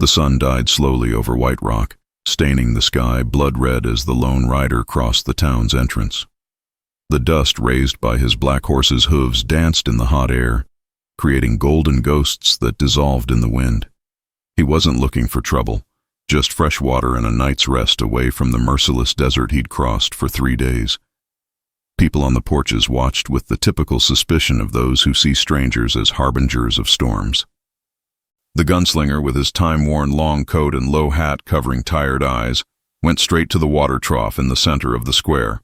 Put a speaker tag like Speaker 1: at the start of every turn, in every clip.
Speaker 1: sun died slowly over White Rock, staining the sky blood-red as the lone rider crossed the town's entrance. The dust raised by his black horse's hooves danced in the hot air, creating golden ghosts that dissolved in the wind. He wasn't looking for trouble, just fresh water and a night's rest away from the merciless desert he'd crossed for 3 days. People on the porches watched with the typical suspicion of those who see strangers as harbingers of storms. The gunslinger, with his time-worn long coat and low hat covering tired eyes, went straight to the water trough in the center of the square.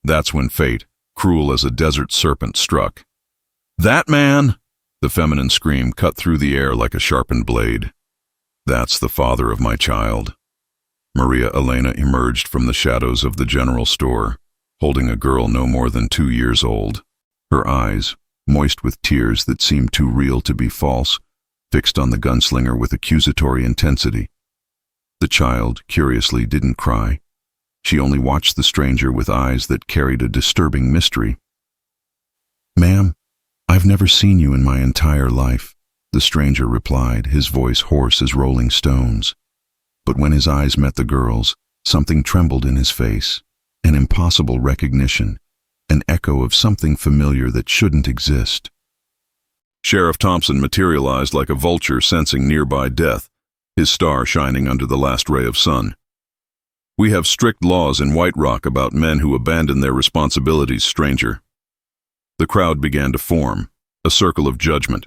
Speaker 1: That's when fate, cruel as a desert serpent, struck. "That man!" The feminine scream cut through the air like a sharpened blade. "That's the father of my child." Maria Elena emerged from the shadows of the general store, holding a girl no more than 2 years old. Her eyes, moist with tears that seemed too real to be false, fixed on the gunslinger with accusatory intensity. The child, curiously, didn't cry. She only watched the stranger with eyes that carried a disturbing mystery. "Ma'am, I've never seen you in my entire life," the stranger replied, his voice hoarse as rolling stones. But when his eyes met the girl's, something trembled in his face, an impossible recognition, an echo of something familiar that shouldn't exist. Sheriff Thompson materialized like a vulture sensing nearby death, his star shining under the last ray of sun. "We have strict laws in White Rock about men who abandon their responsibilities, stranger." The crowd began to form, a circle of judgment.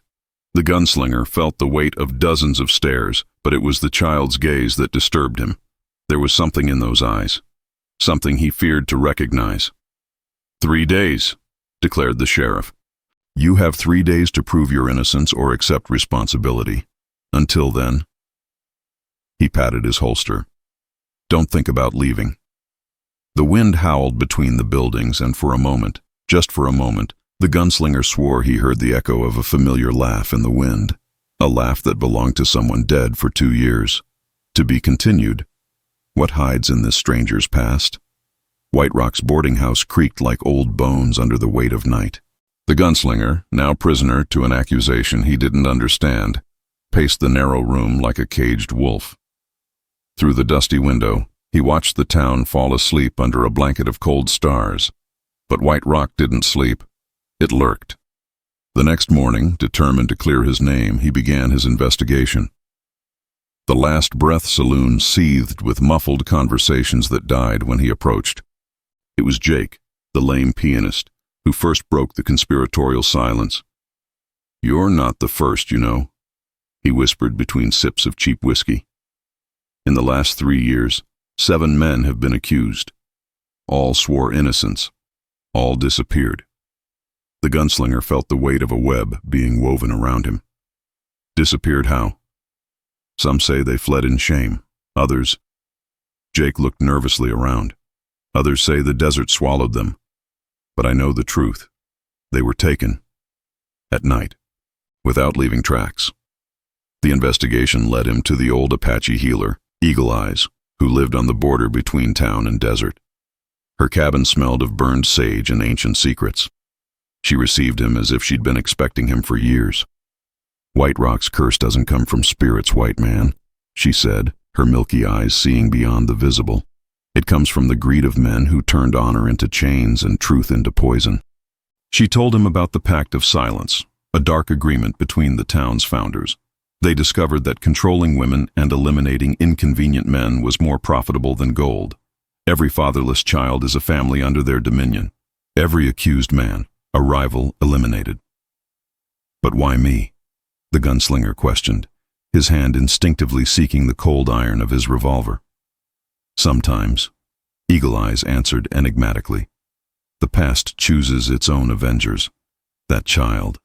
Speaker 1: The gunslinger felt the weight of dozens of stares, but it was the child's gaze that disturbed him. There was something in those eyes, something he feared to recognize. 3 days, declared the sheriff. "You have 3 days to prove your innocence or accept responsibility. Until then." He patted his holster. "Don't think about leaving." The wind howled between the buildings, and for a moment, just for a moment, the gunslinger swore he heard the echo of a familiar laugh in the wind, a laugh that belonged to someone dead for 2 years. To be continued. What hides in this stranger's past? White Rock's boarding house creaked like old bones under the weight of night. The gunslinger, now prisoner to an accusation he didn't understand, paced the narrow room like a caged wolf. Through the dusty window, he watched the town fall asleep under a blanket of cold stars. But White Rock didn't sleep. It lurked. The next morning, determined to clear his name, he began his investigation. The Last Breath saloon seethed with muffled conversations that died when he approached. It was Jake, the lame pianist, who first broke the conspiratorial silence. "You're not the first, you know," he whispered between sips of cheap whiskey. "In the last 3 years, 7 men have been accused. All swore innocence. All disappeared." The gunslinger felt the weight of a web being woven around him. "Disappeared how?" "Some say they fled in shame. Others—" Jake looked nervously around. "Others say the desert swallowed them. But I know the truth. They were taken. At night. Without leaving tracks." The investigation led him to the old Apache healer, Eagle Eyes, who lived on the border between town and desert. Her cabin smelled of burned sage and ancient secrets. She received him as if she'd been expecting him for years. "White Rock's curse doesn't come from spirits, white man," she said, her milky eyes seeing beyond the visible. "It comes from the greed of men who turned honor into chains and truth into poison." She told him about the Pact of Silence, a dark agreement between the town's founders. They discovered that controlling women and eliminating inconvenient men was more profitable than gold. Every fatherless child is a family under their dominion. Every accused man, a rival, eliminated. "But why me?" the gunslinger questioned, his hand instinctively seeking the cold iron of his revolver. "Sometimes," Eagle Eyes answered enigmatically. "The past chooses its own avengers. That child.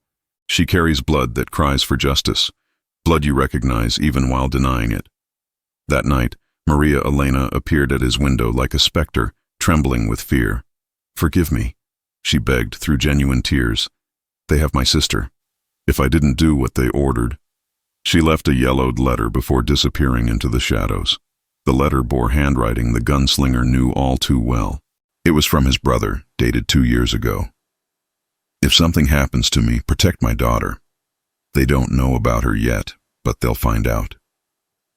Speaker 1: She carries blood that cries for justice, blood you recognize even while denying it." That night, Maria Elena appeared at his window like a specter, trembling with fear. "Forgive me," she begged through genuine tears. "They have my sister. If I didn't do what they ordered." She left a yellowed letter before disappearing into the shadows. The letter bore handwriting the gunslinger knew all too well. It was from his brother, dated 2 years ago. "If something happens to me, protect my daughter. They don't know about her yet, but they'll find out."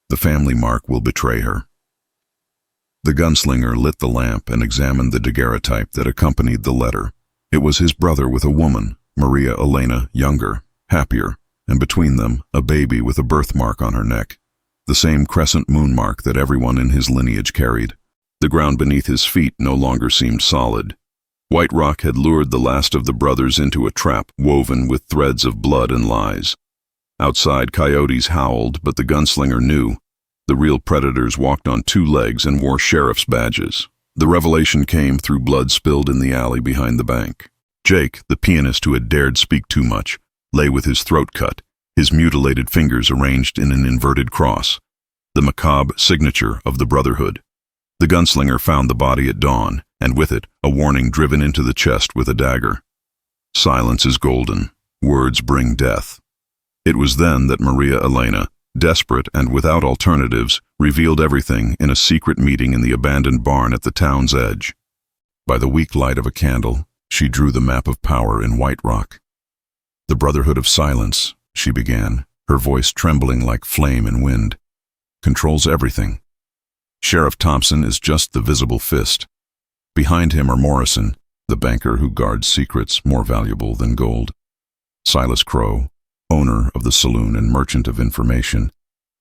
Speaker 1: The family mark will betray her. The gunslinger lit the lamp and examined the daguerreotype that accompanied the letter. It was his brother with a woman, Maria Elena, younger, happier, and between them, a baby with a birthmark on her neck, the same crescent moon mark that everyone in his lineage carried. The ground beneath his feet no longer seemed solid. White Rock had lured the last of the brothers into a trap woven with threads of blood and lies. Outside, coyotes howled, but the gunslinger knew. The real predators walked on two legs and wore sheriff's badges. The revelation came through blood spilled in the alley behind the bank. Jake, the pianist who had dared speak too much, lay with his throat cut, his mutilated fingers arranged in an inverted cross, the macabre signature of the Brotherhood. The gunslinger found the body at dawn, and with it, a warning driven into the chest with a dagger. Silence is golden. Words bring death. It was then that Maria Elena, desperate and without alternatives, revealed everything in a secret meeting in the abandoned barn at the town's edge. By the weak light of a candle, she drew the map of power in White Rock. "The Brotherhood of Silence," she began, her voice trembling like flame in wind, "controls everything. Sheriff Thompson is just the visible fist. Behind him are Morrison, the banker who guards secrets more valuable than gold. Silas Crow, owner of the saloon and merchant of information,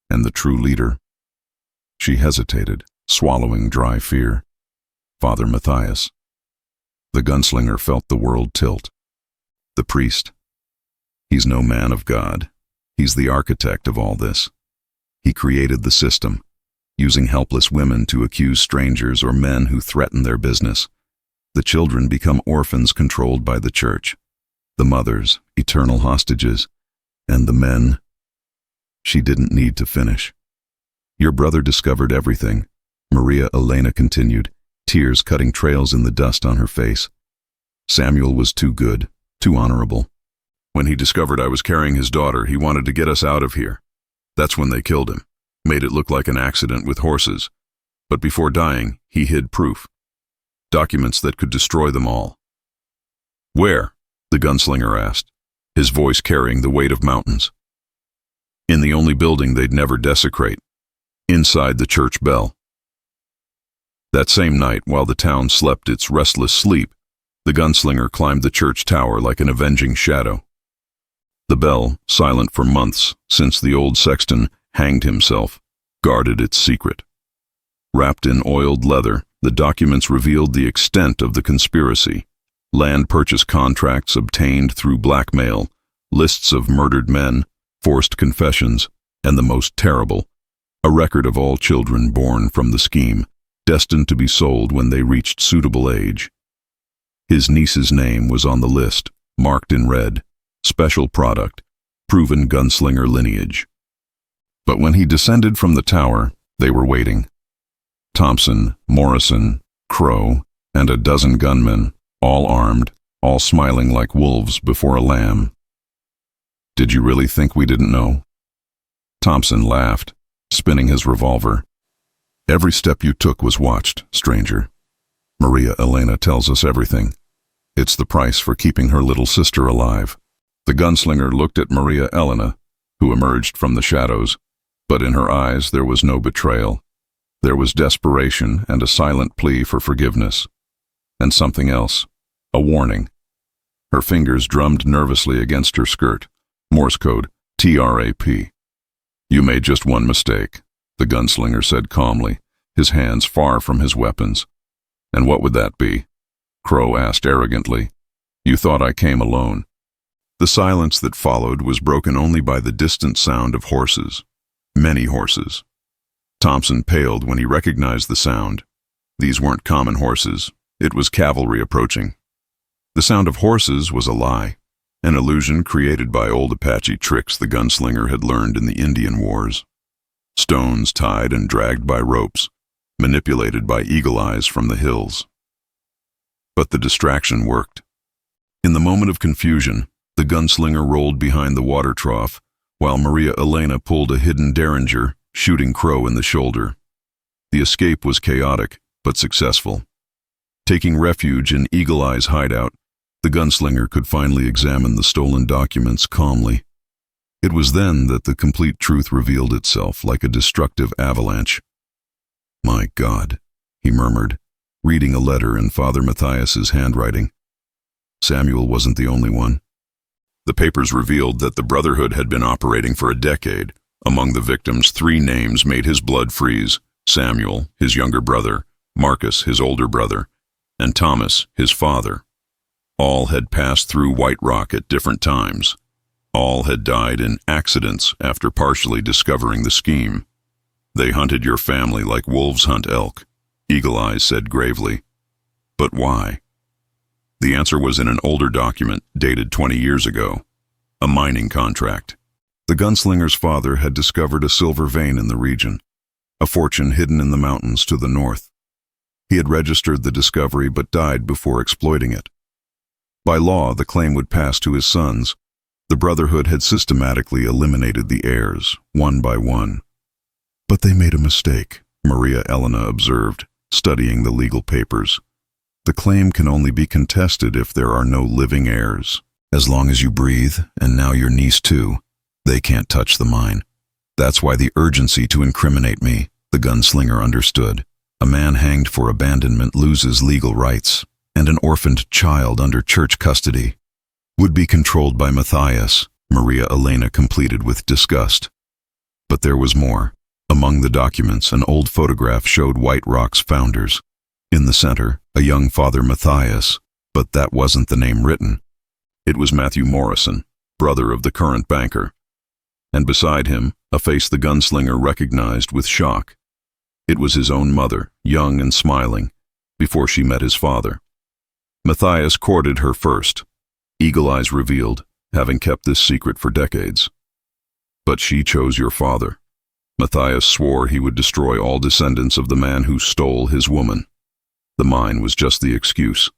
Speaker 1: and the true leader." She hesitated, swallowing dry fear. Father Matthias. The gunslinger felt the world tilt. The priest. He's no man of God. He's the architect of all this. He created the system, using helpless women to accuse strangers or men who threaten their business. The children become orphans controlled by the church. The mothers, eternal hostages. And the men. She didn't need to finish. "Your brother discovered everything," Maria Elena continued, tears cutting trails in the dust on her face. "Samuel was too good, too honorable. When he discovered I was carrying his daughter, he wanted to get us out of here. That's when they killed him, made it look like an accident with horses. But before dying, he hid proof. Documents that could destroy them all." "Where?" the gunslinger asked, his voice carrying the weight of mountains. "In the only building they'd never desecrate, inside the church bell." That same night, while the town slept its restless sleep, the gunslinger climbed the church tower like an avenging shadow. The bell, silent for months since the old sexton hanged himself, guarded its secret. Wrapped in oiled leather, the documents revealed the extent of the conspiracy. Land purchase contracts obtained through blackmail, lists of murdered men, forced confessions, and the most terrible, a record of all children born from the scheme, destined to be sold when they reached suitable age. His niece's name was on the list, marked in red, special product, proven gunslinger lineage. But when he descended from the tower, they were waiting. Thompson, Morrison, Crow, and a dozen gunmen, all armed, all smiling like wolves before a lamb. "Did you really think we didn't know?" Thompson laughed, spinning his revolver. "Every step you took was watched, stranger. Maria Elena tells us everything. It's the price for keeping her little sister alive." The gunslinger looked at Maria Elena, who emerged from the shadows, but in her eyes there was no betrayal. There was desperation and a silent plea for forgiveness. And something else. A warning. Her fingers drummed nervously against her skirt. Morse code, TRAP. "You made just one mistake," the gunslinger said calmly, his hands far from his weapons. "And what would that be?" Crow asked arrogantly. "You thought I came alone." The silence that followed was broken only by the distant sound of horses. Many horses. Thompson paled when he recognized the sound. These weren't common horses. It was cavalry approaching. The sound of horses was a lie, an illusion created by old Apache tricks the gunslinger had learned in the Indian Wars. Stones tied and dragged by ropes, manipulated by eagle eyes from the hills. But the distraction worked. In the moment of confusion, the gunslinger rolled behind the water trough, while Maria Elena pulled a hidden derringer, shooting Crow in the shoulder. The escape was chaotic, but successful. Taking refuge in Eagle Eye's hideout, the gunslinger could finally examine the stolen documents calmly. It was then that the complete truth revealed itself like a destructive avalanche. "My God," he murmured, reading a letter in Father Matthias's handwriting. Samuel wasn't the only one. The papers revealed that the Brotherhood had been operating for a decade. Among the victims, 3 names made his blood freeze: Samuel, his younger brother; Marcus, his older brother; and Thomas, his father. All had passed through White Rock at different times. All had died in accidents after partially discovering the scheme. "They hunted your family like wolves hunt elk," Eagle Eyes said gravely. But why? The answer was in an older document dated 20 years ago, a mining contract. The gunslinger's father had discovered a silver vein in the region, a fortune hidden in the mountains to the north. He had registered the discovery but died before exploiting it. By law, the claim would pass to his sons. The Brotherhood had systematically eliminated the heirs, one by one. But they made a mistake, Maria Elena observed, studying the legal papers. The claim can only be contested if there are no living heirs. As long as you breathe, and now your niece too, they can't touch the mine. That's why the urgency to incriminate me, the gunslinger understood. A man hanged for abandonment loses legal rights, and an orphaned child under church custody would be controlled by Matthias, Maria Elena completed with disgust. But there was more. Among the documents, an old photograph showed White Rock's founders. In the center, a young Father Matthias, but that wasn't the name written. It was Matthew Morrison, brother of the current banker. And beside him, a face the gunslinger recognized with shock. It was his own mother, young and smiling, before she met his father. Matthias courted her first, Eagle Eyes revealed, having kept this secret for decades. But she chose your father. Matthias swore he would destroy all descendants of the man who stole his woman. The mine was just the excuse.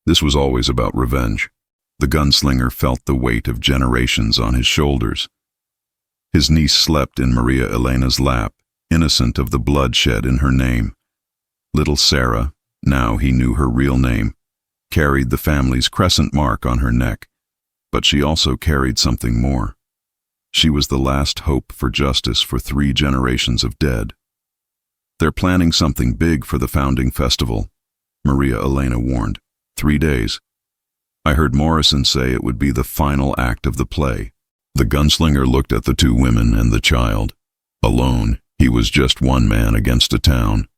Speaker 1: This was always about revenge. The gunslinger felt the weight of generations on his shoulders. His niece slept in Maria Elena's lap, innocent of the bloodshed in her name. Little Sarah, now he knew her real name, carried the family's crescent mark on her neck, but she also carried something more. She was the last hope for justice for 3 generations of dead. "They're planning something big for the founding festival," Maria Elena warned. 3 days. I heard Morrison say it would be the final act of the play. The gunslinger looked at the 2 women and the child. Alone, he was just one man against a town.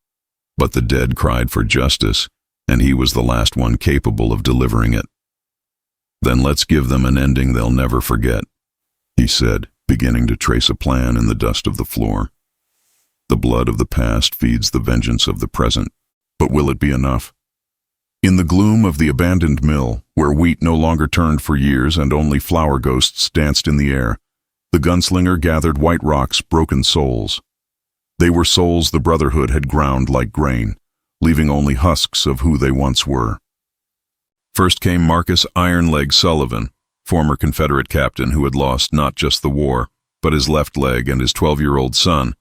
Speaker 1: But the dead cried for justice, and he was the last one capable of delivering it. "Then let's give them an ending they'll never forget," he said, beginning to trace a plan in the dust of the floor. "The blood of the past feeds the vengeance of the present, but will it be enough?" In the gloom of the abandoned mill, where wheat no longer turned for years and only flower ghosts danced in the air, the gunslinger gathered White Rock's broken souls. They were souls the Brotherhood had ground like grain, leaving only husks of who they once were. First came Marcus Iron Leg Sullivan, former Confederate captain who had lost not just the war, but his left leg and his 12-year-old son.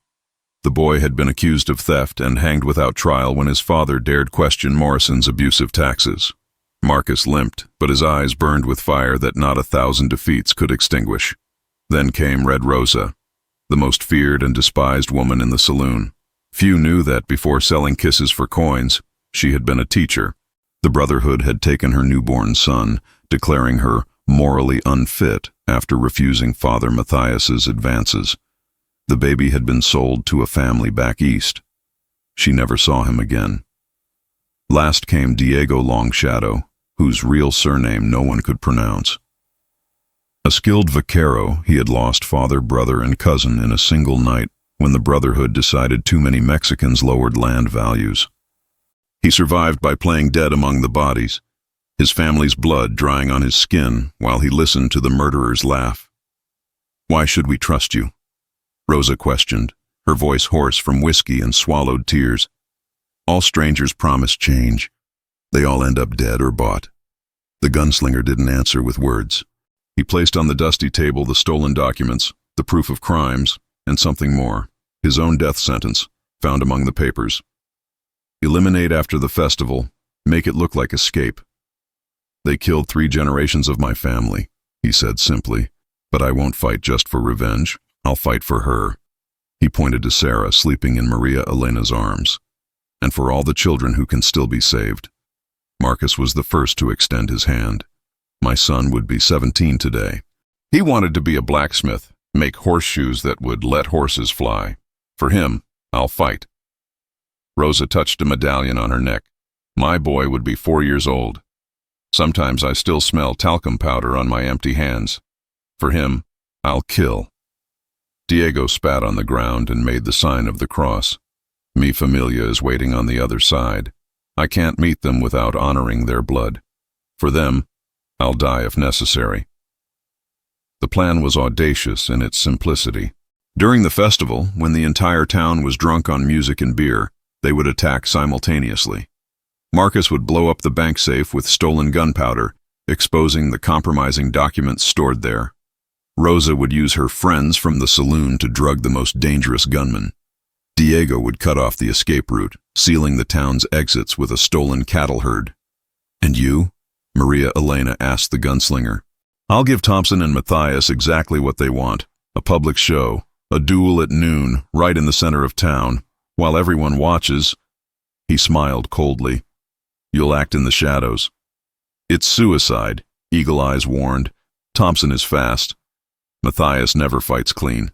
Speaker 1: The boy had been accused of theft and hanged without trial when his father dared question Morrison's abusive taxes. Marcus limped, but his eyes burned with fire that not 1,000 defeats could extinguish. Then came Red Rosa, the most feared and despised woman in the saloon. Few knew that before selling kisses for coins, she had been a teacher. The Brotherhood had taken her newborn son, declaring her morally unfit after refusing Father Matthias's advances. The baby had been sold to a family back east. She never saw him again. Last came Diego Longshadow, whose real surname no one could pronounce. A skilled vaquero, he had lost father, brother, and cousin in a single night when the Brotherhood decided too many Mexicans lowered land values. He survived by playing dead among the bodies, his family's blood drying on his skin while he listened to the murderers laugh. "Why should we trust you?" Rosa questioned, her voice hoarse from whiskey and swallowed tears. "All strangers promise change. They all end up dead or bought." The gunslinger didn't answer with words. He placed on the dusty table the stolen documents, the proof of crimes, and something more, his own death sentence, found among the papers. "Eliminate after the festival. Make it look like escape." "They killed 3 generations of my family," he said simply. But I won't fight just for revenge. I'll fight for her. He pointed to Sarah sleeping in Maria Elena's arms. And for all the children who can still be saved. Marcus was the first to extend his hand. My son would be 17 today. He wanted to be a blacksmith, make horseshoes that would let horses fly. For him, I'll fight. Rosa touched a medallion on her neck. My boy would be 4 years old. Sometimes I still smell talcum powder on my empty hands. For him, I'll kill. Diego spat on the ground and made the sign of the cross. Mi familia is waiting on the other side. I can't meet them without honoring their blood. For them, I'll die if necessary. The plan was audacious in its simplicity. During the festival, when the entire town was drunk on music and beer, they would attack simultaneously. Marcus would blow up the bank safe with stolen gunpowder, exposing the compromising documents stored there. Rosa would use her friends from the saloon to drug the most dangerous gunmen. Diego would cut off the escape route, sealing the town's exits with a stolen cattle herd. And you? Maria Elena asked the gunslinger. I'll give Thompson and Matthias exactly what they want. A public show, a duel at noon, right in the center of town, while everyone watches. He smiled coldly. You'll act in the shadows. It's suicide, Eagle Eyes warned. Thompson is fast. Matthias never fights clean.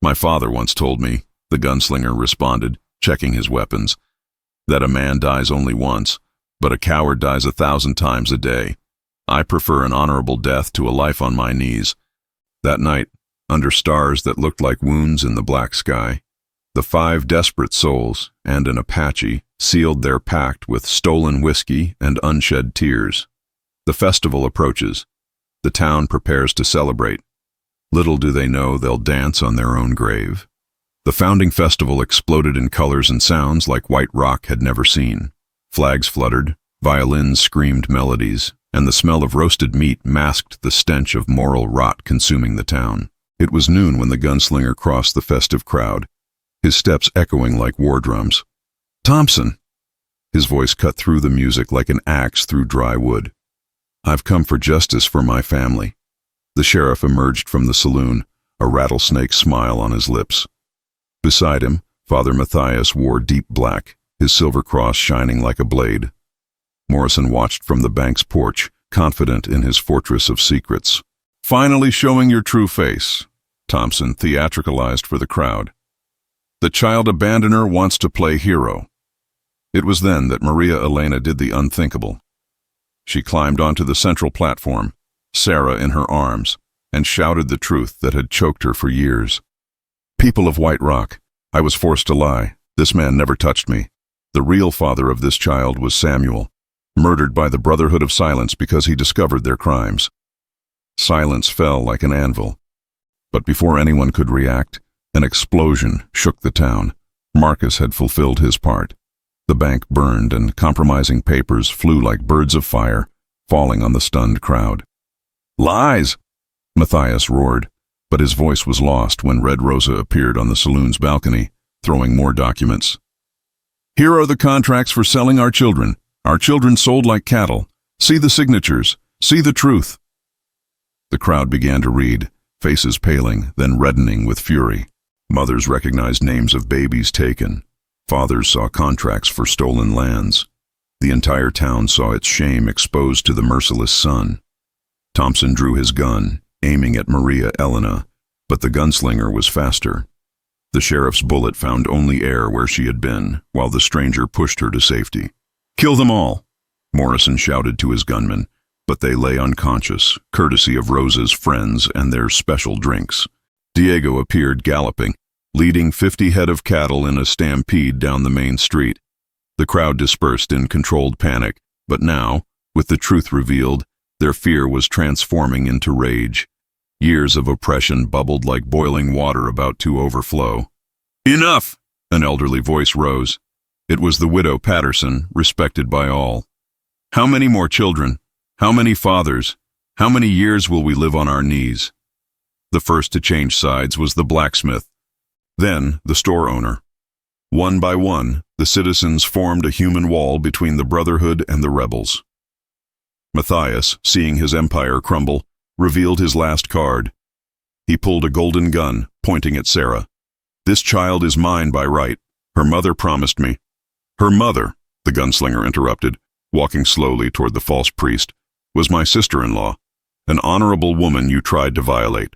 Speaker 1: My father once told me, the gunslinger responded, checking his weapons, that a man dies only once, but a coward dies 1,000 times a day. I prefer an honorable death to a life on my knees. That night, under stars that looked like wounds in the black sky, the 5 desperate souls and an Apache sealed their pact with stolen whiskey and unshed tears. The festival approaches. The town prepares to celebrate. Little do they know they'll dance on their own grave. The founding festival exploded in colors and sounds like White Rock had never seen. Flags fluttered, violins screamed melodies, and the smell of roasted meat masked the stench of moral rot consuming the town. It was noon when the gunslinger crossed the festive crowd, his steps echoing like war drums. Thompson! His voice cut through the music like an axe through dry wood. I've come for justice for my family. The sheriff emerged from the saloon, a rattlesnake smile on his lips. Beside him, Father Matthias wore deep black, his silver cross shining like a blade. Morrison watched from the bank's porch, confident in his fortress of secrets. Finally showing your true face, Thompson theatricalized for the crowd. The child abandoner wants to play hero. It was then that Maria Elena did the unthinkable. She climbed onto the central platform, Sarah in her arms, and shouted the truth that had choked her for years. People of White Rock, I was forced to lie. This man never touched me. The real father of this child was Samuel, murdered by the Brotherhood of Silence because he discovered their crimes. Silence fell like an anvil. But before anyone could react, an explosion shook the town. Marcus had fulfilled his part. The bank burned and compromising papers flew like birds of fire, falling on the stunned crowd. Lies! Matthias roared, but his voice was lost when Red Rosa appeared on the saloon's balcony, throwing more documents. Here are the contracts for selling our children sold like cattle. See the signatures, see the truth. The crowd began to read, faces paling, then reddening with fury. Mothers recognized names of babies taken. Fathers saw contracts for stolen lands. The entire town saw its shame exposed to the merciless son. Thompson drew his gun, aiming at Maria Elena, but the gunslinger was faster. The sheriff's bullet found only air where she had been, while the stranger pushed her to safety. Kill them all, Morrison shouted to his gunmen, but they lay unconscious, courtesy of Rosa's friends and their special drinks. Diego appeared galloping, leading 50 head of cattle in a stampede down the main street. The crowd dispersed in controlled panic, but now, with the truth revealed, their fear was transforming into rage. Years of oppression bubbled like boiling water about to overflow. Enough! An elderly voice rose. It was the widow Patterson, respected by all. How many more children? How many fathers? How many years will we live on our knees? The first to change sides was the blacksmith, then the store owner. One by one, the citizens formed a human wall between the Brotherhood and the rebels. Matthias, seeing his empire crumble, revealed his last card. He pulled a golden gun, pointing at Sarah. "This child is mine by right. Her mother promised me." "Her mother," the gunslinger interrupted, walking slowly toward the false priest, "was my sister-in-law, an honorable woman you tried to violate.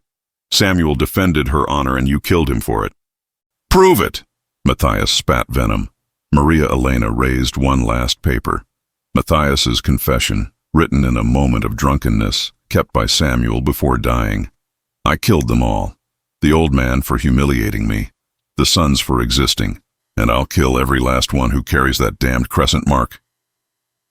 Speaker 1: Samuel defended her honor and you killed him for it." "Prove it!" Matthias spat venom. Maria Elena raised one last paper. Matthias's confession, written in a moment of drunkenness, kept by Samuel before dying. "I killed them all. The old man for humiliating me, the sons for existing, and I'll kill every last one who carries that damned crescent mark."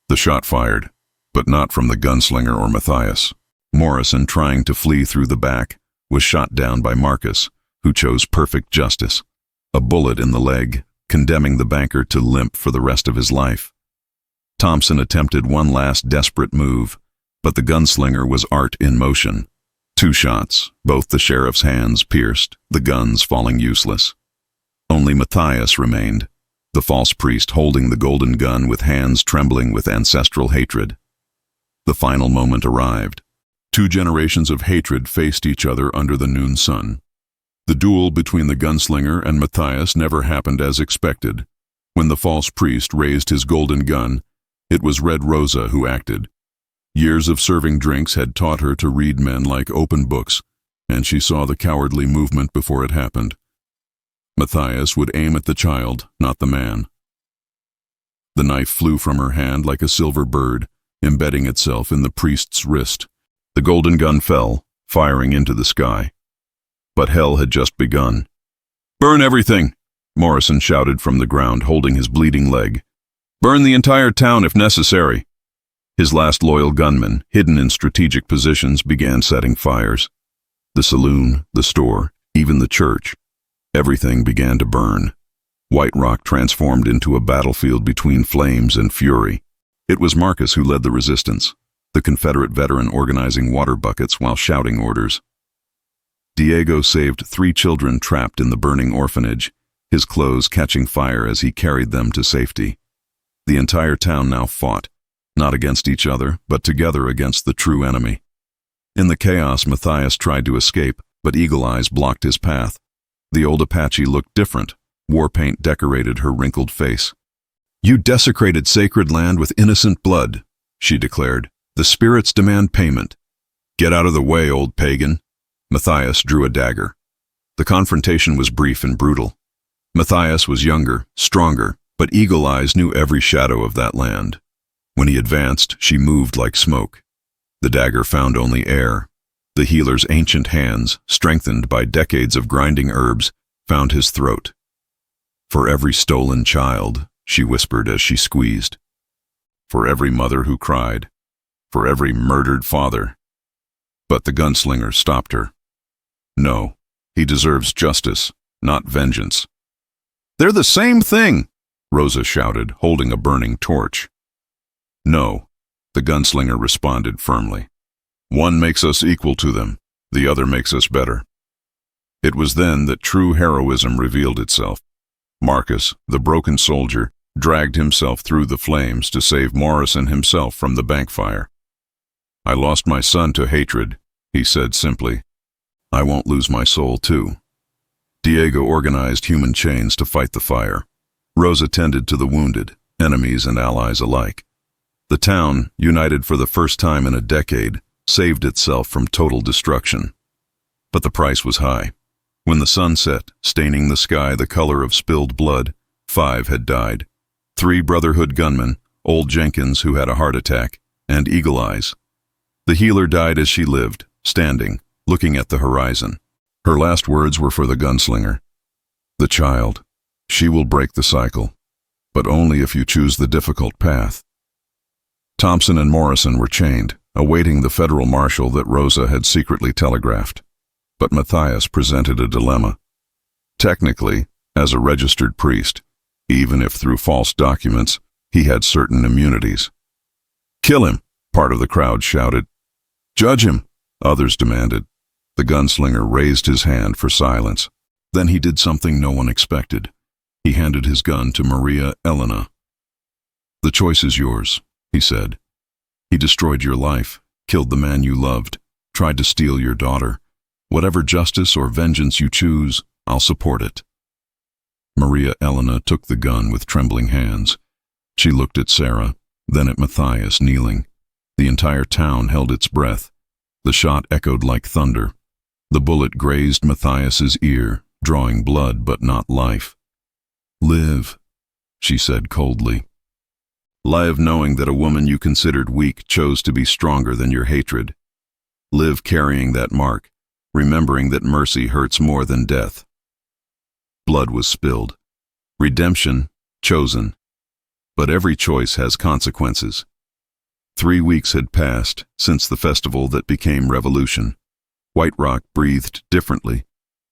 Speaker 1: The shot fired, but not from the gunslinger or Matthias. Morrison, trying to flee through the back, was shot down by Marcus, who chose perfect justice. A bullet in the leg, condemning the banker to limp for the rest of his life. Thompson attempted one last desperate move, but the gunslinger was art in motion. 2 shots, both the sheriff's hands pierced, the guns falling useless. Only Matthias remained, the false priest holding the golden gun with hands trembling with ancestral hatred. The final moment arrived. 2 generations of hatred faced each other under the noon sun. The duel between the gunslinger and Matthias never happened as expected. When the false priest raised his golden gun, it was Red Rosa who acted. Years of serving drinks had taught her to read men like open books, and she saw the cowardly movement before it happened. Matthias would aim at the child, not the man. The knife flew from her hand like a silver bird, embedding itself in the priest's wrist. The golden gun fell, firing into the sky. But hell had just begun. "Burn everything!" Morrison shouted from the ground, holding his bleeding leg. "Burn the entire town if necessary." His last loyal gunmen, hidden in strategic positions, began setting fires. The saloon, the store, even the church. Everything began to burn. White Rock transformed into a battlefield between flames and fury. It was Marcus who led the resistance, the Confederate veteran organizing water buckets while shouting orders. Diego saved 3 children trapped in the burning orphanage, his clothes catching fire as he carried them to safety. The entire town now fought, not against each other, but together against the true enemy. In the chaos, Matthias tried to escape, but Eagle Eyes blocked his path. The old Apache looked different. War paint decorated her wrinkled face. "You desecrated sacred land with innocent blood," she declared. "The spirits demand payment." "Get out of the way, old pagan." Matthias drew a dagger. The confrontation was brief and brutal. Matthias was younger, stronger, but Eagle Eyes knew every shadow of that land. When he advanced, she moved like smoke. The dagger found only air. The healer's ancient hands, strengthened by decades of grinding herbs, found his throat. "For every stolen child," she whispered as she squeezed. "For every mother who cried. For every murdered father." But the gunslinger stopped her. "No, he deserves justice, not vengeance." "They're the same thing," Rosa shouted, holding a burning torch. "No," the gunslinger responded firmly. "One makes us equal to them, the other makes us better." It was then that true heroism revealed itself. Marcus, the broken soldier, dragged himself through the flames to save Morrison himself from the bank fire. "I lost my son to hatred," he said simply. "I won't lose my soul too." Diego organized human chains to fight the fire. Rosa tended to the wounded, enemies and allies alike. The town, united for the first time in a decade, saved itself from total destruction. But the price was high. When the sun set, staining the sky the color of spilled blood, 5 had died. 3 Brotherhood gunmen, old Jenkins who had a heart attack, and Eagle Eyes. The healer died as she lived, standing, looking at the horizon. Her last words were for the gunslinger. "The child. She will break the cycle, but only if you choose the difficult path." Thompson and Morrison were chained, awaiting the federal marshal that Rosa had secretly telegraphed. But Matthias presented a dilemma. Technically, as a registered priest, even if through false documents, he had certain immunities. "Kill him," part of the crowd shouted. "Judge him," others demanded. The gunslinger raised his hand for silence. Then he did something no one expected. He handed his gun to Maria Elena. "The choice is yours," he said. "He destroyed your life, killed the man you loved, tried to steal your daughter. Whatever justice or vengeance you choose, I'll support it." Maria Elena took the gun with trembling hands. She looked at Sarah, then at Matthias kneeling. The entire town held its breath. The shot echoed like thunder. The bullet grazed Matthias's ear, drawing blood but not life. "Live," she said coldly. "Live knowing that a woman you considered weak chose to be stronger than your hatred. Live carrying that mark, remembering that mercy hurts more than death." Blood was spilled. Redemption chosen. But every choice has consequences. 3 weeks had passed since the festival that became revolution. White Rock breathed differently,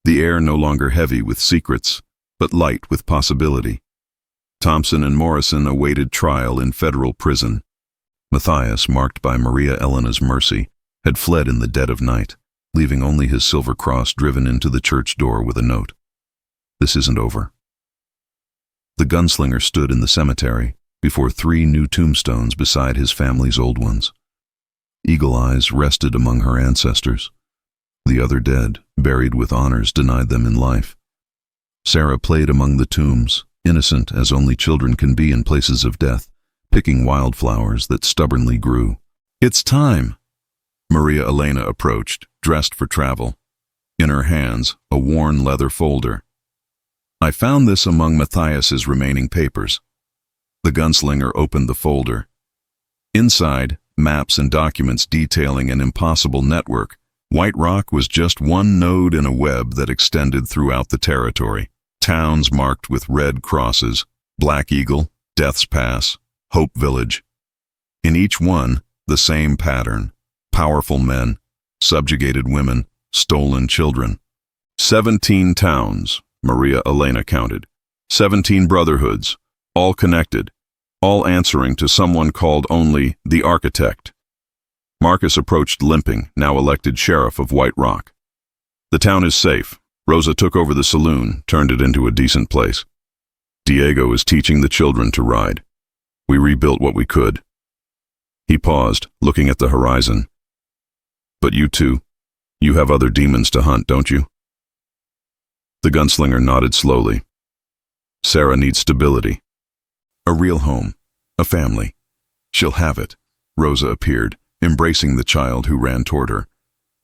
Speaker 1: the air no longer heavy with secrets, but light with possibility. Thompson and Morrison awaited trial in federal prison. Matthias, marked by Maria Elena's mercy, had fled in the dead of night, leaving only his silver cross driven into the church door with a note. "This isn't over." The gunslinger stood in the cemetery, before 3 new tombstones beside his family's old ones. Eagle Eyes rested among her ancestors. The other dead, buried with honors denied them in life. Sarah played among the tombs, innocent as only children can be in places of death, picking wildflowers that stubbornly grew. "It's time." Maria Elena approached, dressed for travel. In her hands, a worn leather folder. "I found this among Matthias's remaining papers." The gunslinger opened the folder. Inside, maps and documents detailing an impossible network. White Rock was just one node in a web that extended throughout the territory. Towns marked with red crosses, Black Eagle, Death's Pass, Hope Village. In each one, the same pattern. Powerful men, subjugated women, stolen children. 17 towns, Maria Elena counted. 17 brotherhoods, all connected, all answering to someone called only the Architect. Marcus approached limping, now elected sheriff of White Rock. "The town is safe. Rosa took over the saloon, turned it into a decent place. Diego is teaching the children to ride. We rebuilt what we could." He paused, looking at the horizon. "But you two, you have other demons to hunt, don't you?" The gunslinger nodded slowly. "Sarah needs stability. A real home, a family. She'll have it." Rosa appeared, embracing the child who ran toward her.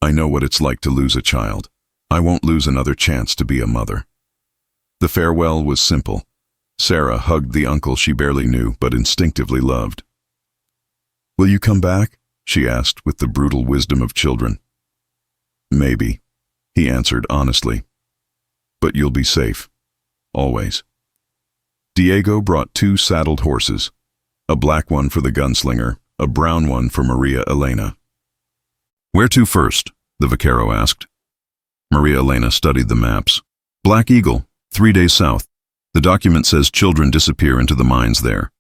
Speaker 1: "I know what it's like to lose a child. I won't lose another chance to be a mother." The farewell was simple. Sarah hugged the uncle she barely knew but instinctively loved. "Will you come back?" she asked with the brutal wisdom of children. "Maybe," he answered honestly. "But you'll be safe. Always." Diego brought 2 saddled horses, a black one for the gunslinger, a brown one for Maria Elena. "Where to first?" the vaquero asked. Maria Elena studied the maps. "Black Eagle, 3 days south. The document says children disappear into the mines there."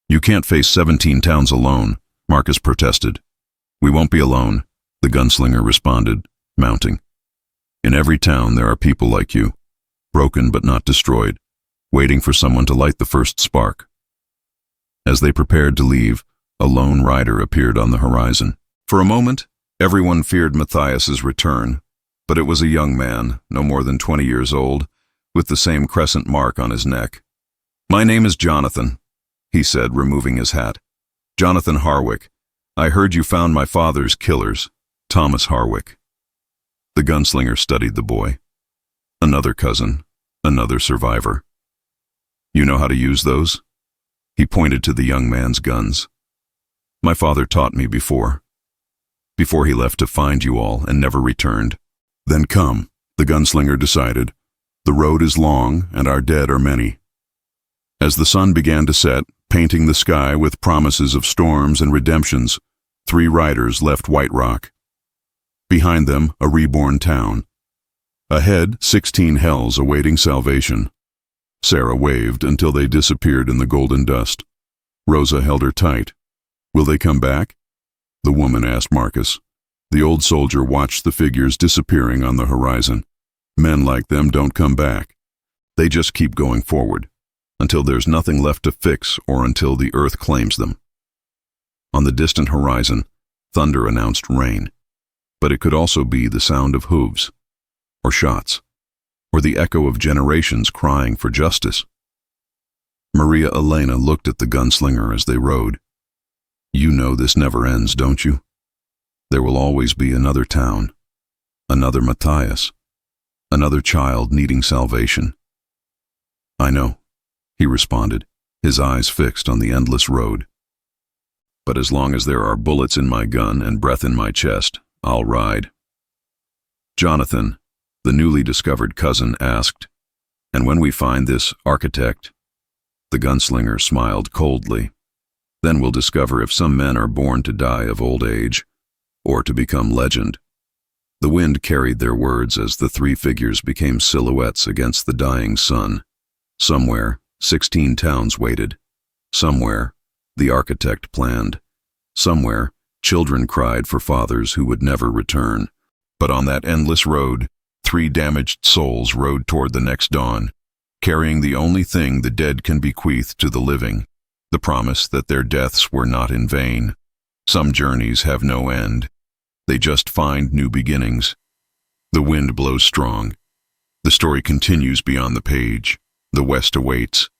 Speaker 1: "You can't face 17 towns alone," Marcus protested. "We won't be alone," the gunslinger responded, mounting. "In every town there are people like you, broken but not destroyed, waiting for someone to light the first spark." As they prepared to leave, a lone rider appeared on the horizon. For a moment, everyone feared Matthias's return, but it was a young man, no more than 20 years old, with the same crescent mark on his neck. "My name is Jonathan," he said, removing his hat. "Jonathan Harwick. I heard you found my father's killers, Thomas Harwick." The gunslinger studied the boy. Another cousin, another survivor. "You know how to use those?" He pointed to the young man's guns. "My father taught me before he left to find you all and never returned." "Then come," the gunslinger decided. "The road is long and our dead are many." As the sun began to set, painting the sky with promises of storms and redemptions, 3 riders left White Rock. Behind them, a reborn town. Ahead, 16 hells awaiting salvation. Sarah waved until they disappeared in the golden dust. Rosa held her tight. "Will they come back?" the woman asked Marcus. The old soldier watched the figures disappearing on the horizon. "Men like them don't come back. They just keep going forward, until there's nothing left to fix or until the earth claims them." On the distant horizon, thunder announced rain. But it could also be the sound of hooves, or shots, or the echo of generations crying for justice. Maria Elena looked at the gunslinger as they rode. You know this never ends, don't you? There will always be another town, another Matthias, another child needing salvation. I know, he responded, his eyes fixed on the endless road. But as long as there are bullets in my gun and breath in my chest, I'll ride. Jonathan, the newly discovered cousin, asked, and when we find this architect? The gunslinger smiled coldly. Then we'll discover if some men are born to die of old age, or to become legend. The wind carried their words as the three figures became silhouettes against the dying sun. Somewhere, 16 towns waited. Somewhere, the architect planned. Somewhere, children cried for fathers who would never return. But on that endless road, 3 damaged souls rode toward the next dawn, carrying the only thing the dead can bequeath to the living, the promise that their deaths were not in vain. Some journeys have no end. They just find new beginnings. The wind blows strong. The story continues beyond the page. The West awaits.